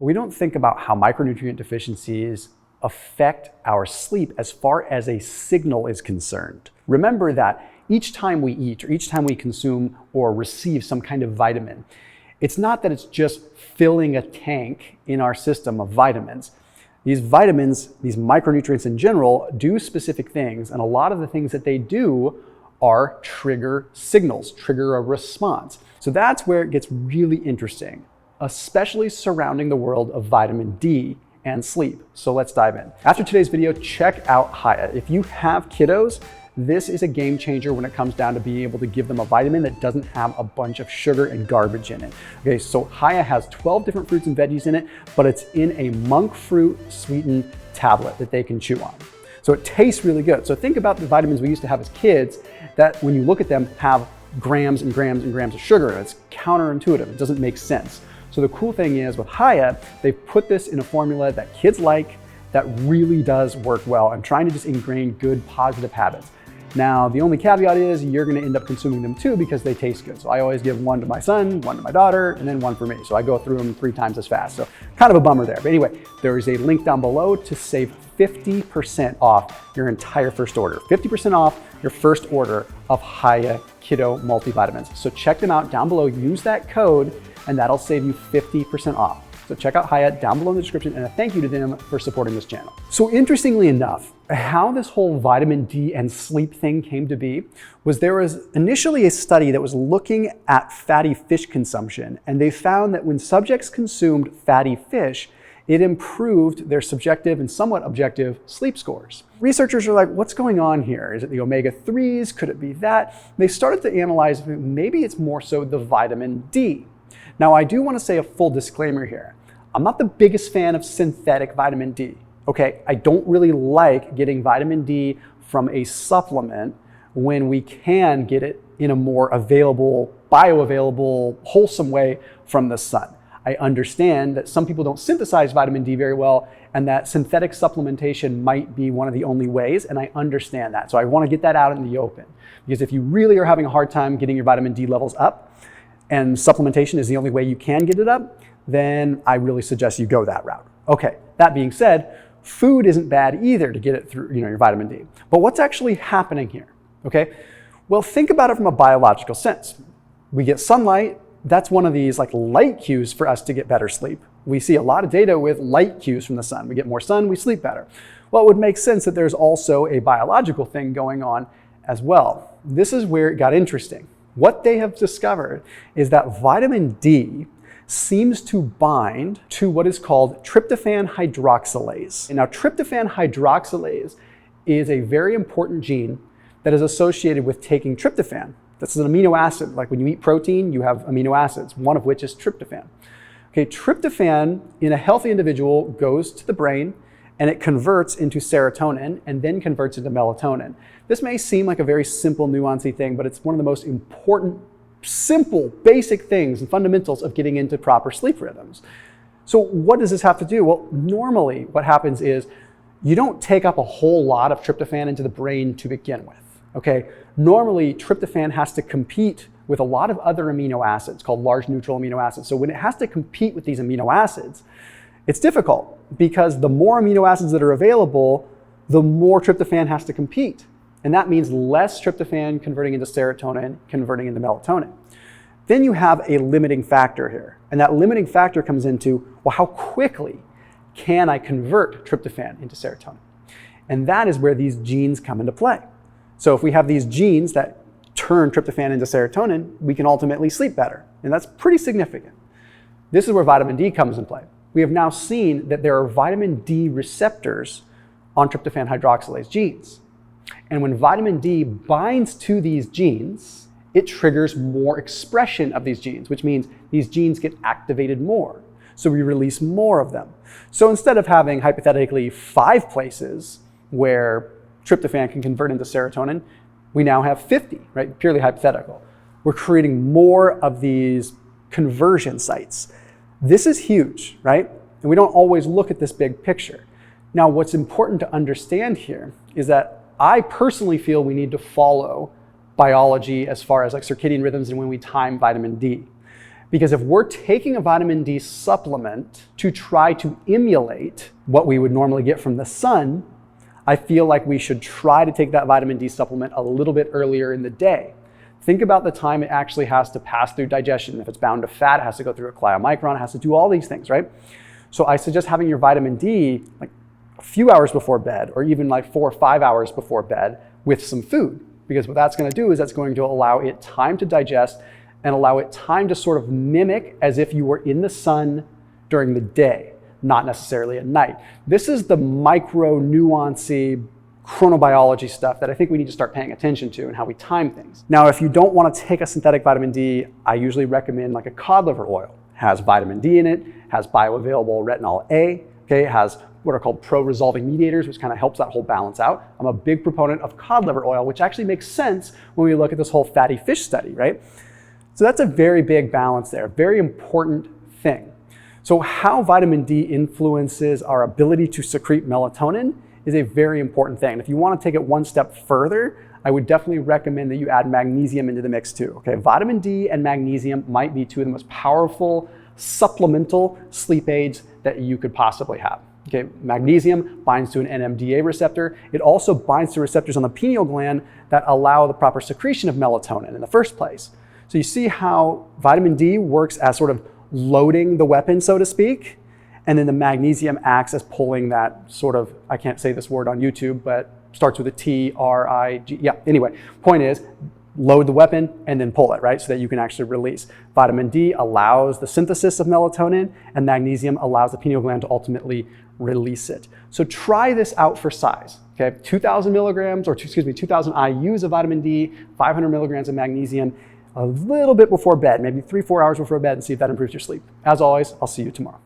We don't think about how micronutrient deficiencies affect our sleep as far as a signal is concerned. Remember that each time we eat or each time we consume or receive some kind of vitamin, it's not that it's just filling a tank in our system of vitamins. These vitamins, these micronutrients in general, do specific things, and a lot of the things that they do are trigger signals, trigger a response. So that's where it gets really interesting, especially surrounding the world of vitamin D and sleep. So let's dive in. After today's video, check out Hiya. If you have kiddos, this is a game changer when it comes down to being able to give them a vitamin that doesn't have a bunch of sugar and garbage in it. Okay, so Hiya has 12 different fruits and veggies in it, but it's in a monk fruit sweetened tablet that they can chew on. So it tastes really good. So think about the vitamins we used to have as kids that when you look at them have grams and grams and grams of sugar. It's counterintuitive, it doesn't make sense. So the cool thing is with Hiya, they've put this in a formula that kids like, that really does work well, and trying to just ingrain good positive habits. Now, the only caveat is you're gonna end up consuming them too because they taste good. So I always give one to my son, one to my daughter, and then one for me. So I go through them 3 times as fast. So kind of a bummer there. But anyway, there is a link down below to save 50% off your entire first order. 50% off your first order of Hiya Kiddo multivitamins. So check them out down below, use that code, and that'll save you 50% off. So check out Hiya down below in the description, and a thank you to them for supporting this channel. So interestingly enough, how this whole vitamin D and sleep thing came to be was there was initially a study that was looking at fatty fish consumption, and they found that when subjects consumed fatty fish, it improved their subjective and somewhat objective sleep scores. Researchers are like, what's going on here? Is it the omega-3s? Could it be that? They started to analyze, maybe it's more so the vitamin D. Now, I do want to say a full disclaimer here. I'm not the biggest fan of synthetic vitamin D. Okay, I don't really like getting vitamin D from a supplement when we can get it in a more available, bioavailable, wholesome way from the sun. I understand that some people don't synthesize vitamin D very well and that synthetic supplementation might be one of the only ways, and I understand that. So I want to get that out in the open, because if you really are having a hard time getting your vitamin D levels up and supplementation is the only way you can get it up, then I really suggest you go that route. Okay, that being said, food isn't bad either to get it through, your vitamin D. But what's actually happening here? Okay, well, think about it from a biological sense. We get sunlight. That's one of these like light cues for us to get better sleep. We see a lot of data with light cues from the sun. We get more sun, we sleep better. Well, it would make sense that there's also a biological thing going on as well. This is where it got interesting. What they have discovered is that vitamin D seems to bind to what is called tryptophan hydroxylase. And now tryptophan hydroxylase is a very important gene that is associated with taking tryptophan. This is an amino acid. Like when you eat protein, you have amino acids, one of which is tryptophan. Okay, tryptophan in a healthy individual goes to the brain and it converts into serotonin and then converts into melatonin. This may seem like a very simple, nuancy thing, but it's one of the most important, simple, basic things and fundamentals of getting into proper sleep rhythms. So what does this have to do? Well, normally what happens is you don't take up a whole lot of tryptophan into the brain to begin with. Okay, normally tryptophan has to compete with a lot of other amino acids called large neutral amino acids. So when it has to compete with these amino acids, it's difficult because the more amino acids that are available, the more tryptophan has to compete. And that means less tryptophan converting into serotonin, converting into melatonin. Then you have a limiting factor here. And that limiting factor comes into, well, how quickly can I convert tryptophan into serotonin? And that is where these genes come into play. So if we have these genes that turn tryptophan into serotonin, we can ultimately sleep better. And that's pretty significant. This is where vitamin D comes in play. We have now seen that there are vitamin D receptors on tryptophan hydroxylase genes. And when vitamin D binds to these genes, it triggers more expression of these genes, which means these genes get activated more. So we release more of them. So instead of having hypothetically 5 places where tryptophan can convert into serotonin, we now have 50, right? Purely hypothetical. We're creating more of these conversion sites. This is huge, right? And we don't always look at this big picture. Now, what's important to understand here is that I personally feel we need to follow biology as far as like circadian rhythms and when we time vitamin D. Because if we're taking a vitamin D supplement to try to emulate what we would normally get from the sun, I feel like we should try to take that vitamin D supplement a little bit earlier in the day. Think about the time it actually has to pass through digestion. If it's bound to fat, it has to go through a chylomicron, it has to do all these things, right? So I suggest having your vitamin D like a few hours before bed, or even like 4 or 5 hours before bed with some food. Because what that's going to do is that's going to allow it time to digest and allow it time to sort of mimic as if you were in the sun during the day, not necessarily at night. This is the micro nuancy chronobiology stuff that I think we need to start paying attention to and how we time things. Now, if you don't want to take a synthetic vitamin D, I usually recommend like a cod liver oil. It has vitamin D in it, has bioavailable retinol A, okay, it has what are called pro-resolving mediators, which kind of helps that whole balance out. I'm a big proponent of cod liver oil, which actually makes sense when we look at this whole fatty fish study, right? So that's a very big balance there, very important thing. So how vitamin D influences our ability to secrete melatonin is a very important thing. And if you want to take it one step further, I would definitely recommend that you add magnesium into the mix too. Okay, vitamin D and magnesium might be two of the most powerful supplemental sleep aids that you could possibly have. Okay, magnesium binds to an NMDA receptor. It also binds to receptors on the pineal gland that allow the proper secretion of melatonin in the first place. So you see how vitamin D works as sort of loading the weapon, so to speak, and then the magnesium acts as pulling that sort of, I can't say this word on YouTube, but starts with a T, R, I, G, yeah, anyway, point is, load the weapon and then pull it, right? So that you can actually release. Vitamin D allows the synthesis of melatonin, and magnesium allows the pineal gland to ultimately release it. So try this out for size, okay? 2,000 milligrams, or 2,000 IUs of vitamin D, 500 milligrams of magnesium, a little bit before bed, maybe 3-4 hours before bed, and see if that improves your sleep. As always, I'll see you tomorrow.